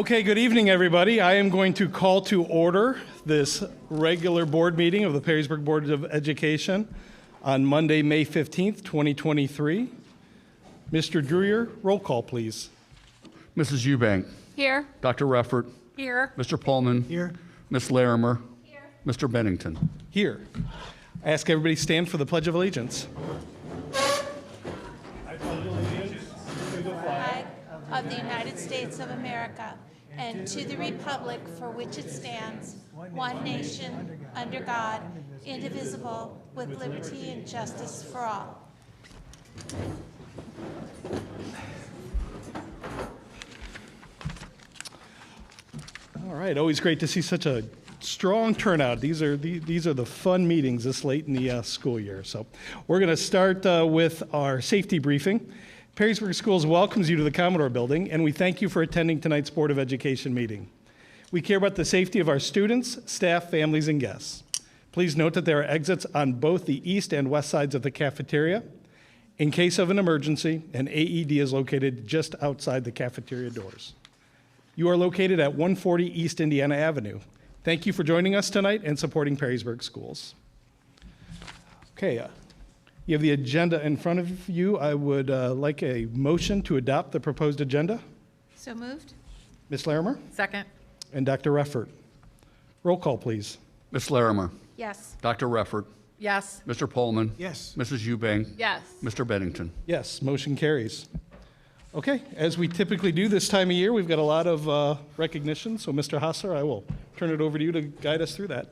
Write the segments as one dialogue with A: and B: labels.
A: Okay, good evening, everybody. I am going to call to order this regular board meeting of the Perrysburg Board of Education on Monday, May 15th, 2023. Mr. Dreyer, roll call, please.
B: Mrs. Eubank.
C: Here.
B: Dr. Reffert.
C: Here.
B: Mr. Pullman.
A: Here.
B: Ms. Larimer.
C: Here.
B: Mr. Bennington.
A: Here. I ask everybody to stand for the Pledge of Allegiance.
C: Flag of the United States of America and to the republic for which it stands, one nation, under God, indivisible, with liberty and justice for all.
A: All right, always great to see such a strong turnout. These are the fun meetings this late in the school year. So we're going to start with our safety briefing. Perrysburg Schools welcomes you to the Commodore Building, and we thank you for attending tonight's Board of Education meeting. We care about the safety of our students, staff, families, and guests. Please note that there are exits on both the east and west sides of the cafeteria. In case of an emergency, an AED is located just outside the cafeteria doors. You are located at 140 East Indiana Avenue. Thank you for joining us tonight and supporting Perrysburg Schools. Okay, you have the agenda in front of you. I would like a motion to adopt the proposed agenda.
C: So moved.
A: Ms. Larimer
D: Second.
A: and Dr. Reffert. Roll call, please.
B: Ms. Larimer.
C: Yes.
B: Dr. Reffert.
D: Yes.
B: Mr. Pullman.
A: Yes.
B: Mrs. Eubank.
D: Yes.
B: Mr. Bennington.
A: Yes, motion carries. Okay, as we typically do this time of year, we've got a lot of recognition. So, Mr. Hassler, I will turn it over to you to guide us through that.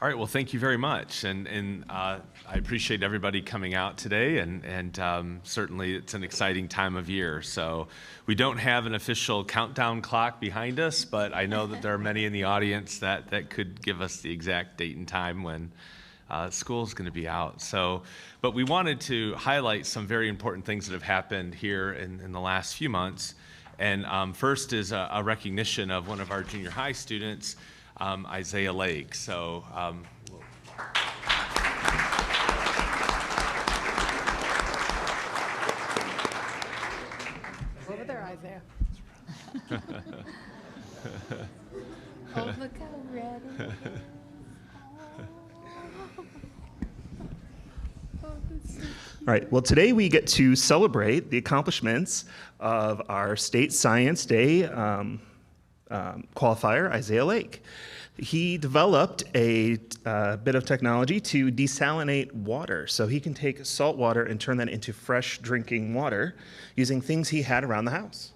E: All right, well, thank you very much. And I appreciate everybody coming out today. And certainly it's an exciting time of year. So we don't have an official countdown clock behind us, but I know that there are many in the audience that could give us the exact date and time when school is going to be out. So, but we wanted to highlight some very important things that have happened here in the last few months. And first is a recognition of one of our junior high students, Isaiah Lake. So
D: Over there, Isaiah.
C: Oh, look how red it is.
F: All right, well, today we get to celebrate the accomplishments of our State Science Day qualifier, Isaiah Lake. He developed a bit of technology to desalinate water, so he can take salt water and turn that into fresh drinking water using things he had around the house.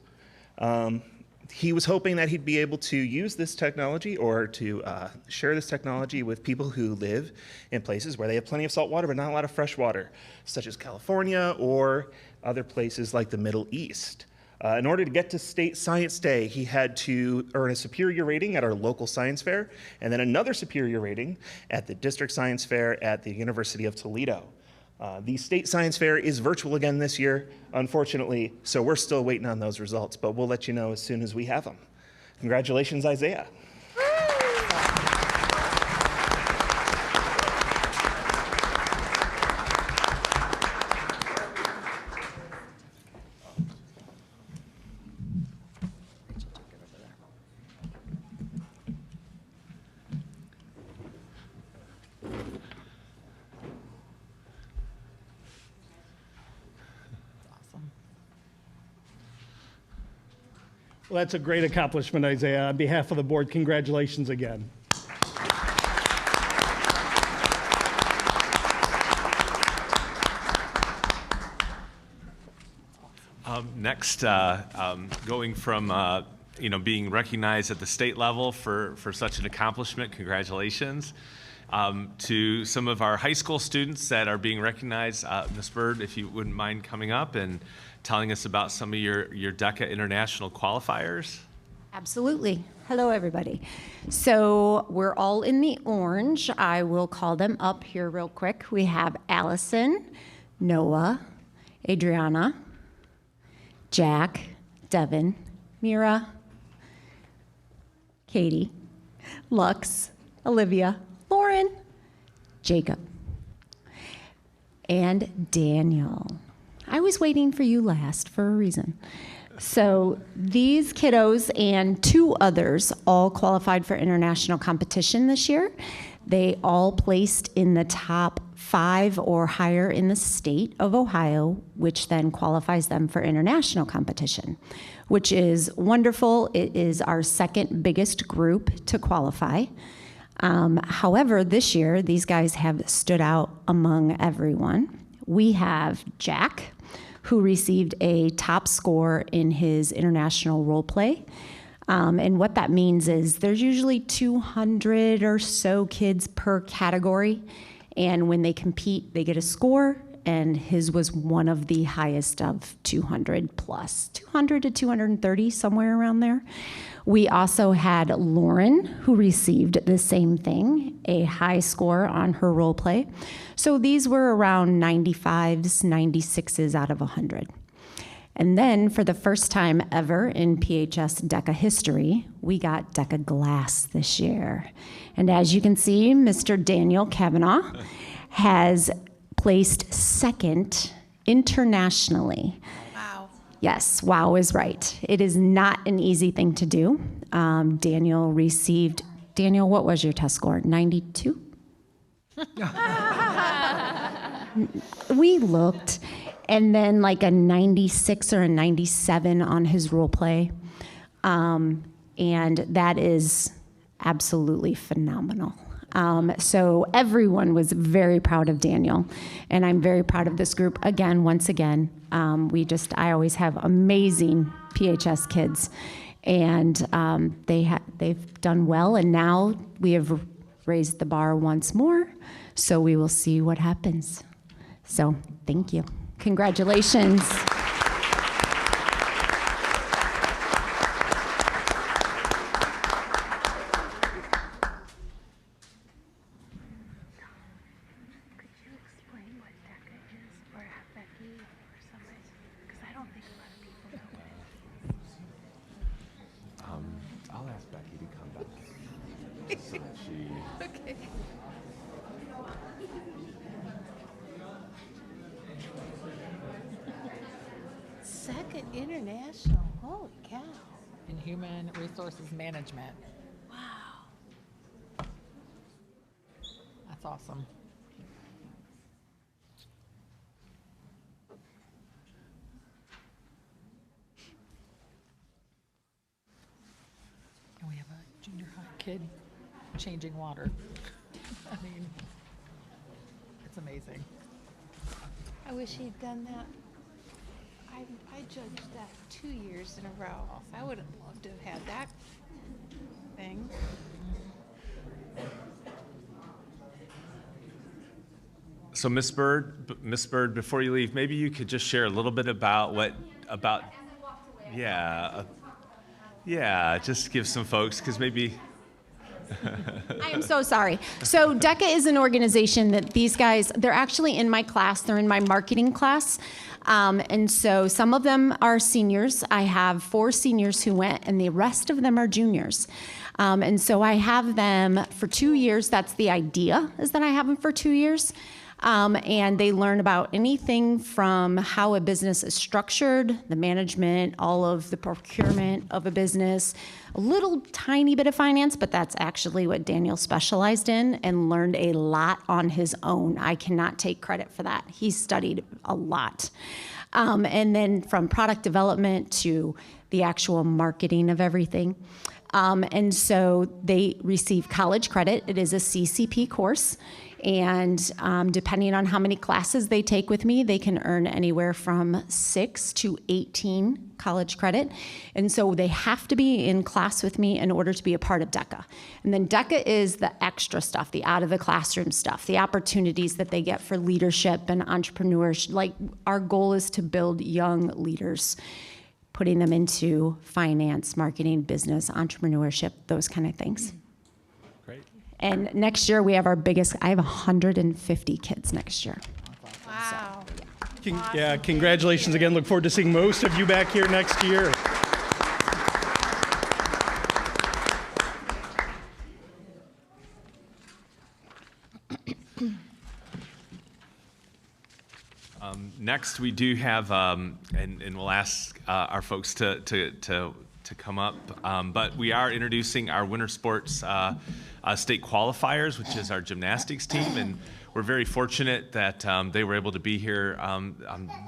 F: He was hoping that he'd be able to use this technology or to share this technology with people who live in places where they have plenty of salt water but not a lot of fresh water, such as California or other places like the Middle East. In order to get to State Science Day, he had to earn a superior rating at our local science fair and then another superior rating at the district science fair at the University of Toledo. The State Science Fair is virtual again this year, unfortunately, so we're still waiting on those results, but we'll let you know as soon as we have them. Congratulations, Isaiah.
A: Well, that's a great accomplishment, Isaiah. On behalf of the board, congratulations again.
E: next, going from being recognized at the state level for such an accomplishment, congratulations. To some of our high school students that are being recognized, Ms. Bird, if you wouldn't mind coming up and telling us about some of your DECA international qualifiers.
G: Absolutely. Hello, everybody. So we're all in the orange. I will call them up here real quick. We have Allison, Noah, Adriana, Jack, Devin, Mira, Katie, Lux, Olivia, Lauren, Jacob, and Daniel. I was waiting for you last for a reason. So these kiddos and 2 others all qualified for international competition this year. They all placed in the top 5 or higher in the state of Ohio, which then qualifies them for international competition, which is wonderful. It is our second biggest group to qualify. However, this year, these guys have stood out among everyone. We have Jack, who received a top score in his international role play. And what that means is there's usually 200 or so kids per category. And when they compete, they get a score. And his was one of the highest of 200 plus, 200 to 230, somewhere around there. We also had Lauren, who received the same thing, a high score on her role play. So these were around 95s, 96s out of 100. And then for the first time ever in PHS DECA history, we got DECA Glass this year. And as you can see, Mr. Daniel Kavanaugh has placed second internationally.
C: Wow.
G: Yes, wow is right. It is not an easy thing to do. Daniel, what was your test score? 92? We looked, and then like a 96 or a 97 on his role play. And that is absolutely phenomenal. So everyone was very proud of Daniel, and I'm very proud of this group. Again, once again, I always have amazing PHS kids, and they've done well, and now we have raised the bar once more, so we will see what happens. So thank you. Congratulations.
E: I'll ask Becky to come back. So that she...
C: Okay. Second international. Holy cow.
D: in human resources management.
C: Wow.
D: That's awesome. And we have a junior high kid changing water. I mean, it's amazing.
C: I wish he'd done that. I judged that 2 years in a row. I would have loved to have had that thing.
E: So Miss Bird, before you leave, maybe you could just share a little bit about just give some folks, because maybe.
G: I am so sorry. So DECA is an organization that these guys, they're actually in my class. They're in my marketing class. And so some of them are seniors. I have 4 seniors who went, and the rest of them are juniors. And so I have them for 2 years. That's the idea, is that I have them for 2 years. And they learn about anything from how a business is structured, the management, all of the procurement of a business, a little tiny bit of finance, but that's actually what Daniel specialized in and learned a lot on his own. I cannot take credit for that. He studied a lot. And then from product development to the actual marketing of everything. And so they receive college credit. It is a CCP course. And depending on how many classes they take with me, they can earn anywhere from 6 to 18 college credit. And so they have to be in class with me in order to be a part of DECA. And then DECA is the extra stuff, the out of the classroom stuff, the opportunities that they get for leadership and entrepreneurship. Like, our goal is to build young leaders, putting them into finance, marketing, business, entrepreneurship, those kind of things.
E: Great.
G: And next year we have our biggest, I have 150 kids next year.
C: Wow.
A: Yeah, congratulations again. Look forward to seeing most of you back here next year.
E: Next, we do have, and we'll ask our folks to come up, but we are introducing our winter sports state qualifiers, which is our gymnastics team, and we're very fortunate that they were able to be here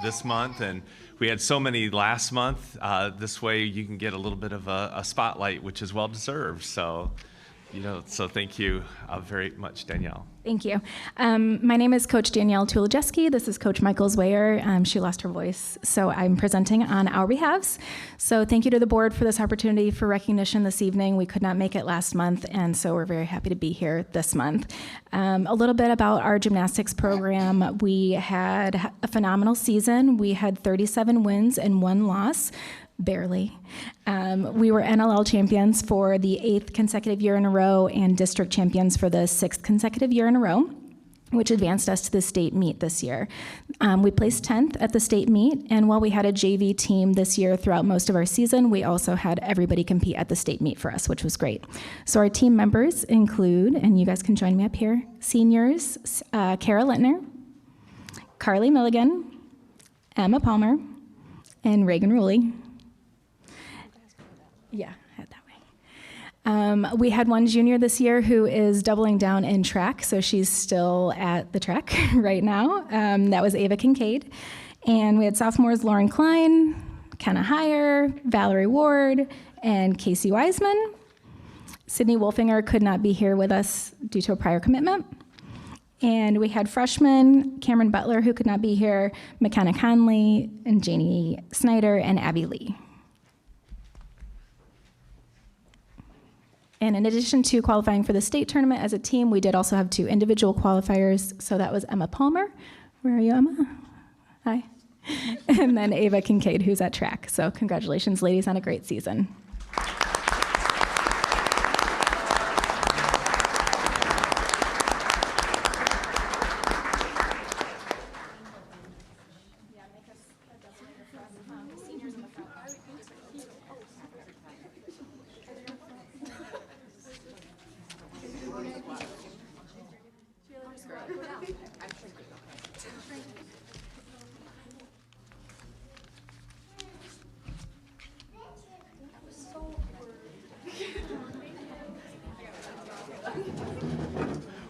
E: this month, and we had so many last month. This way, you can get a little bit of a spotlight, which is well deserved. So, so thank you very much, Danielle.
H: Thank you. My name is Coach Danielle Tulojeski. This is Coach Michael Zwayer. She lost her voice, so I'm presenting on our behalves. So thank you to the board for this opportunity for recognition this evening. We could not make it last month, and so we're very happy to be here this month. A little bit about our gymnastics program. We had a phenomenal season. We had 37 wins and 1 loss. Barely. We were NLL champions for the 8th consecutive year in a row and district champions for the 6th consecutive year in a row, which advanced us to the state meet this year. We placed 10th at the state meet, and while we had a JV team this year throughout most of our season, we also had everybody compete at the state meet for us, which was great. So our team members include, and you guys can join me up here, seniors, Kara Littner, Carly Milligan, Emma Palmer, and Reagan Ruley. Yeah, head that way. We had one junior this year who is doubling down in track, so she's still at the track right now. That was Ava Kincaid. And we had sophomores Lauren Klein, Kenna Heyer, Valerie Ward, and Casey Wiseman. Sydney Wolfinger could not be here with us due to a prior commitment. And we had freshmen Cameron Butler, who could not be here, McKenna Conley, and Janie Snyder, and Abby Lee. And in addition to qualifying for the state tournament as a team, we did also have 2 individual qualifiers. So that was Emma Palmer. Where are you, Emma? Hi. And then Ava Kincaid, who's at track. So congratulations, ladies, on a great season.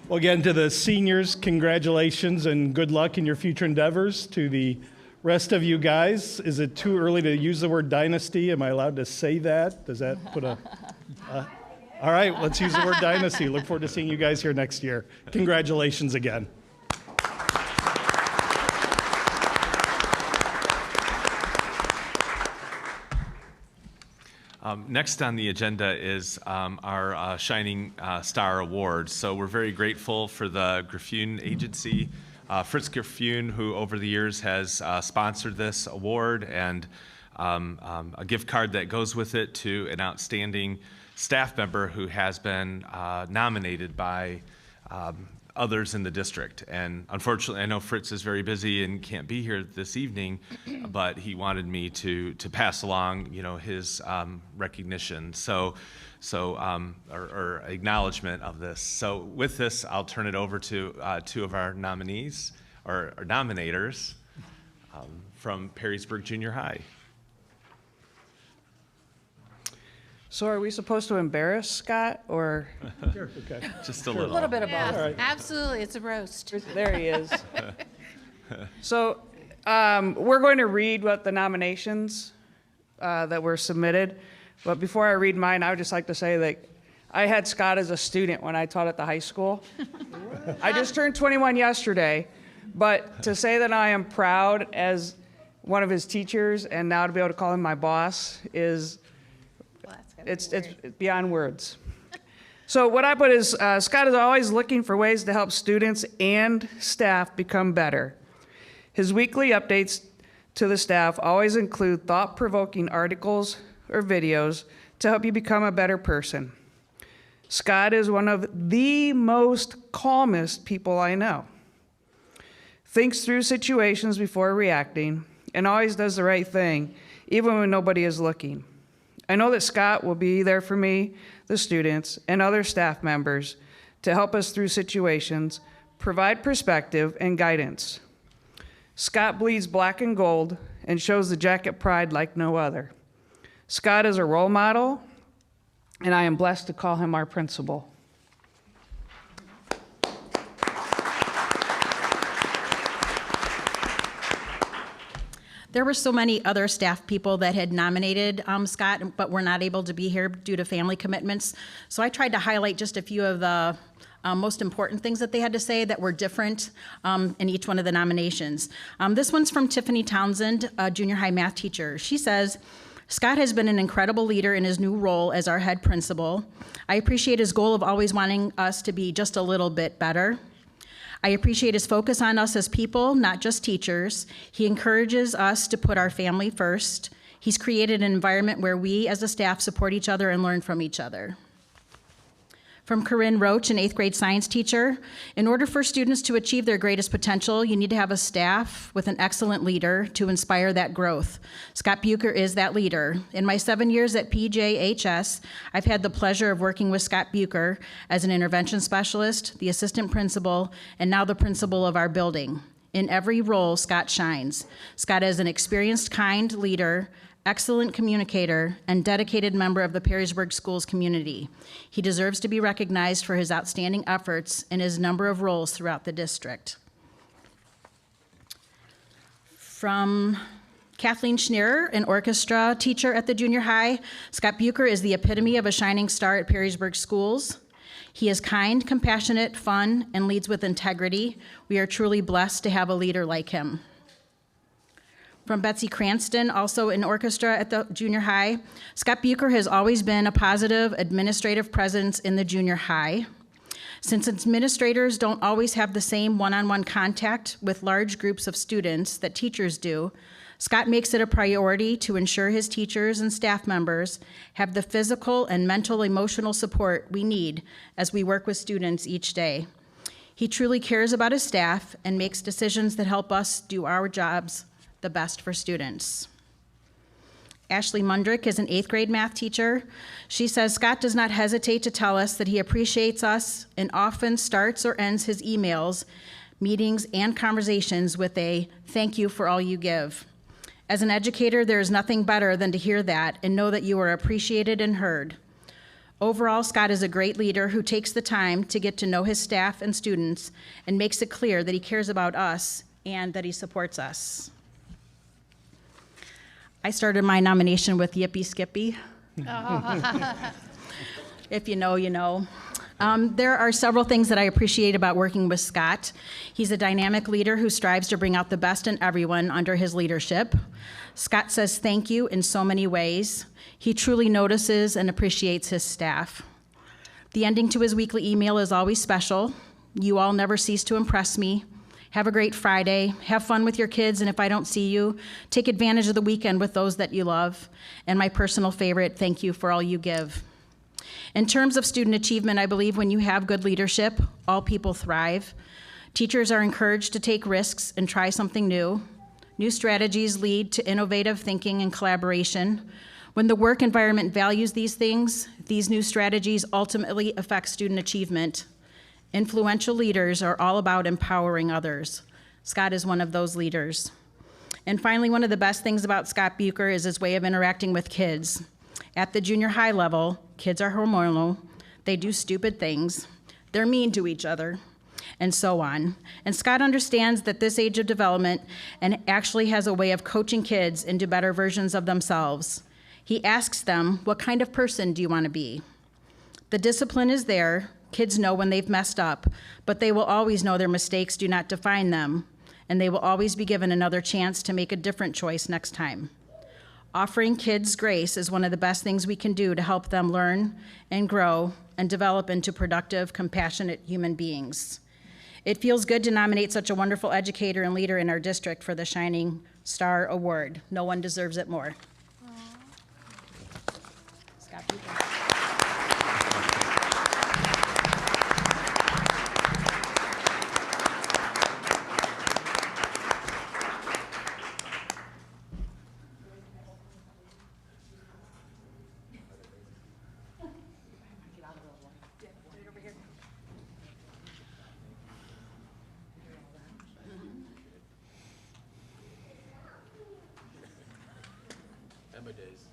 A: Well, again, to the seniors, congratulations and good luck in your future endeavors. To the rest of you guys, is it too early to use the word dynasty? Am I allowed to say that? Does that put a... all right, let's use the word dynasty. Look forward to seeing you guys here next year. Congratulations again.
E: Next on the agenda is our Shining Star Awards. So we're very grateful for the Griffune Agency, Fritz Griffune, who over the years has sponsored this award, and a gift card that goes with it to an outstanding staff member who has been nominated by others in the district. And unfortunately, I know Fritz is very busy and can't be here this evening, but he wanted me to pass along, his recognition. So or acknowledgement of this. So with this, I'll turn it over to 2 of our nominees or nominators from Perrysburg Junior High.
I: So are we supposed to embarrass Scott, or?
A: Sure, okay.
E: Just a little.
D: A little bit of both.
C: Yeah,
A: All right.
C: absolutely, it's a roast.
I: There he is. So we're going to read what the nominations that were submitted. But before I read mine, I would just like to say that I had Scott as a student when I taught at the high school. I just turned 21 yesterday, but to say that I am proud as one of his teachers and now to be able to call him my boss is, it's beyond words. So what I put is, Scott is always looking for ways to help students and staff become better. His weekly updates to the staff always include thought-provoking articles or videos to help you become a better person. Scott is one of the most calmest people I know. Thinks through situations before reacting and always does the right thing, even when nobody is looking. I know that Scott will be there for me, the students, and other staff members to help us through situations, provide perspective and guidance. Scott bleeds black and gold and shows the jacket pride like no other. Scott is a role model, and I am blessed to call him our principal.
J: There were so many other staff people that had nominated Scott, but were not able to be here due to family commitments. So I tried to highlight just a few of the most important things that they had to say that were different in each one of the nominations. This one's from Tiffany Townsend, a junior high math teacher. She says, Scott has been an incredible leader in his new role as our head principal. I appreciate his goal of always wanting us to be just a little bit better. I appreciate his focus on us as people, not just teachers. He encourages us to put our family first. He's created an environment where we as a staff support each other and learn from each other. From Corinne Roach, an 8th grade science teacher, in order for students to achieve their greatest potential, you need to have a staff with an excellent leader to inspire that growth. Scott Bucher is that leader. In my 7 years at PJHS, I've had the pleasure of working with Scott Bucher as an intervention specialist, the assistant principal, and now the principal of our building. In every role, Scott shines. Scott is an experienced, kind leader, excellent communicator, and dedicated member of the Perrysburg Schools community. He deserves to be recognized for his outstanding efforts in his number of roles throughout the district. From Kathleen Schneer, an orchestra teacher at the junior high, Scott Bucher is the epitome of a shining star at Perrysburg Schools. He is kind, compassionate, fun, and leads with integrity. We are truly blessed to have a leader like him. From Betsy Cranston, also in orchestra at the junior high, Scott Bucher has always been a positive administrative presence in the junior high. Since administrators don't always have the same one-on-one contact with large groups of students that teachers do, Scott makes it a priority to ensure his teachers and staff members have the physical and mental emotional support we need as we work with students each day. He truly cares about his staff and makes decisions that help us do our jobs the best for students. Ashley Mundrick is an 8th grade math teacher. She says Scott does not hesitate to tell us that he appreciates us and often starts or ends his emails, meetings, and conversations with a thank you for all you give. As an educator, there is nothing better than to hear that and know that you are appreciated and heard. Overall, Scott is a great leader who takes the time to get to know his staff and students and makes it clear that he cares about us and that he supports us. I started my nomination with Yippee Skippy. If you know, you know. There are several things that I appreciate about working with Scott. He's a dynamic leader who strives to bring out the best in everyone under his leadership. Scott says thank you in so many ways. He truly notices and appreciates his staff. The ending to his weekly email is always special. You all never cease to impress me. Have a great Friday. Have fun with your kids, and if I don't see you, take advantage of the weekend with those that you love. And my personal favorite, thank you for all you give. In terms of student achievement, I believe when you have good leadership, all people thrive. Teachers are encouraged to take risks and try something new. New strategies lead to innovative thinking and collaboration. When the work environment values these things, these new strategies ultimately affect student achievement. Influential leaders are all about empowering others. Scott is one of those leaders. And finally, one of the best things about Scott Bucher is his way of interacting with kids. At the junior high level, kids are hormonal, they do stupid things, they're mean to each other, and so on. And Scott understands that this age of development and actually has a way of coaching kids into better versions of themselves. He asks them, what kind of person do you want to be? The discipline is there. Kids know when they've messed up, but they will always know their mistakes do not define them, and they will always be given another chance to make a different choice next time. Offering kids grace is one of the best things we can do to help them learn and grow and develop into productive, compassionate human beings. It feels good to nominate such a wonderful educator and leader in our district for the Shining Star Award. No one deserves it more. Scott Bucher.
K: Emma days.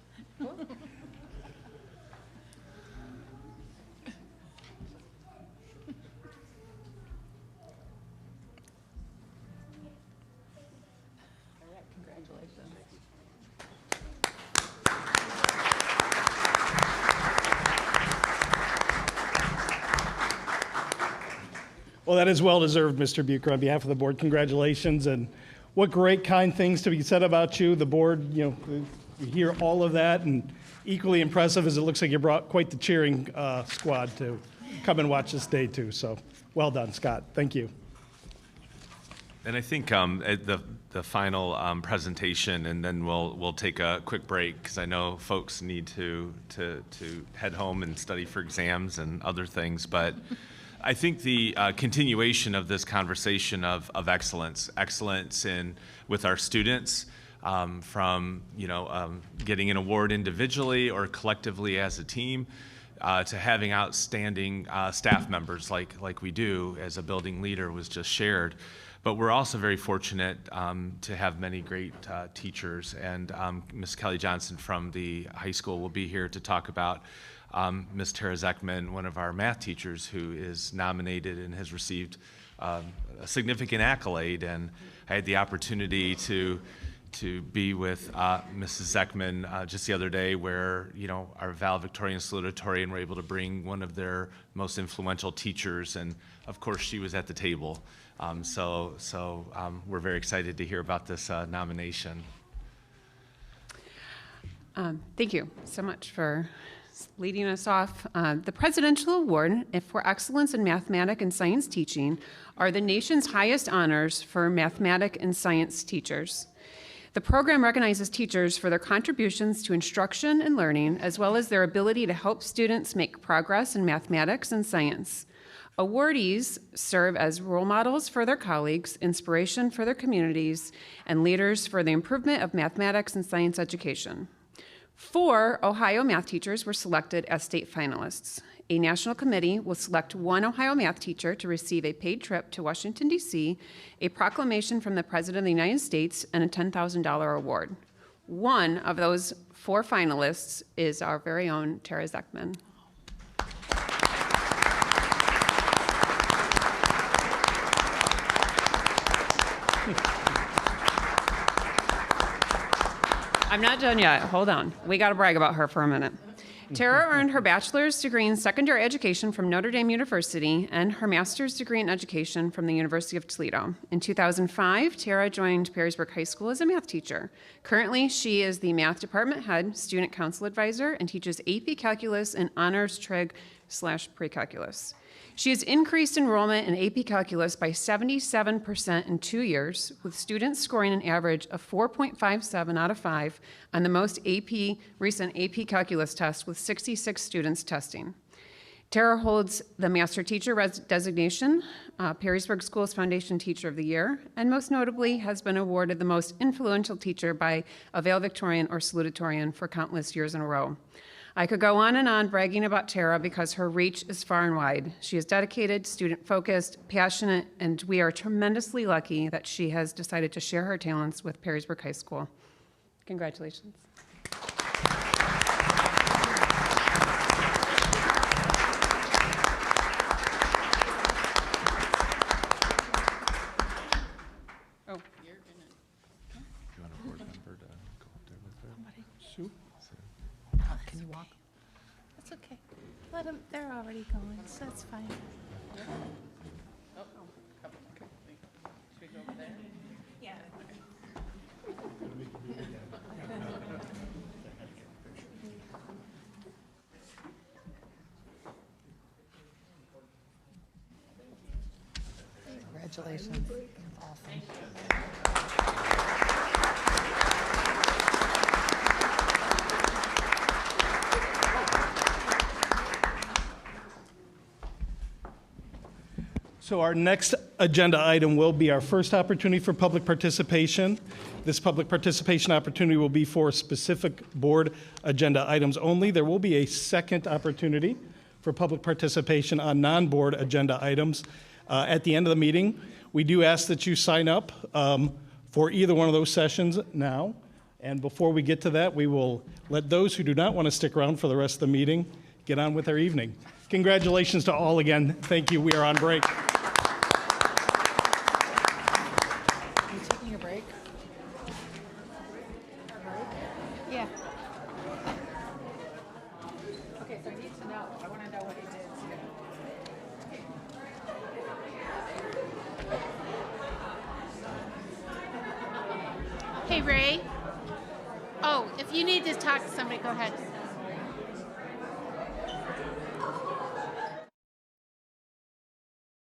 A: Well, that is well-deserved, Mr. Bucher. On behalf of the board, congratulations, and what great, kind things to be said about you. The board, we hear all of that, and equally impressive as it looks like you brought quite the cheering squad to come and watch this day, too. So well done, Scott. Thank you.
E: And I think at the final presentation, and then we'll take a quick break because I know folks need to head home and study for exams and other things. But I think the continuation of this conversation of excellence with our students, from getting an award individually or collectively as a team, to having outstanding staff members like we do as a building leader was just shared. But we're also very fortunate to have many great teachers, and Ms. Kelly Johnson from the high school will be here to talk about Ms. Tara Zeckman, one of our math teachers who is nominated and has received a significant accolade. And I had the opportunity to be with Mrs. Zeckman just the other day, where our valedictorian and salutatorian were able to bring one of their most influential teachers, and of course she was at the table. So we're very excited to hear about this nomination.
L: Thank you so much for leading us off. The Presidential Award for Excellence in Mathematics and Science Teaching are the nation's highest honors for mathematics and science teachers. The program recognizes teachers for their contributions to instruction and learning, as well as their ability to help students make progress in mathematics and science. Awardees serve as role models for their colleagues, inspiration for their communities, and leaders for the improvement of mathematics and science education. 4 Ohio math teachers were selected as state finalists. A national committee will select one Ohio math teacher to receive a paid trip to Washington, D.C., a proclamation from the President of the United States, and a $10,000 award. One of those 4 finalists is our very own Tara Zeckman. I'm not done yet. Hold on. We got to brag about her for a minute. Tara earned her bachelor's degree in secondary education from Notre Dame University and her master's degree in education from the University of Toledo. In 2005, Tara joined Perrysburg High School as a math teacher. Currently, she is the math department head, student council advisor, and teaches AP Calculus and Honors Trig/Pre-Calculus. She has increased enrollment in AP Calculus by 77% in 2 years, with students scoring an average of 4.57 out of 5 on the most recent AP Calculus test, with 66 students testing. Tara holds the Master Teacher designation, Perrysburg Schools Foundation Teacher of the Year, and most notably has been awarded the most influential teacher by a valedictorian or salutatorian for countless years in a row. I could go on and on bragging about Tara because her reach is far and wide. She is dedicated, student-focused, passionate, and we are tremendously lucky that she has decided to share her talents with Perrysburg High School. Congratulations.
D: Can you walk?
C: That's okay. Let them, they're already going, so that's fine. Yeah.
D: Congratulations. Awesome.
A: So our next agenda item will be our first opportunity for public participation. This public participation opportunity will be for specific board agenda items only. There will be a second opportunity for public participation on non-board agenda items at the end of the meeting. We do ask that you sign up for either one of those sessions now. And before we get to that, we will let those who do not want to stick around for the rest of the meeting get on with their evening. Congratulations to all again. Thank you. We are on break.
D: Are you taking a break?
C: Yeah.
D: Okay, so I need to know. I want to know what he did.
C: Hey, Ray. Oh, if you need to talk to somebody, go ahead.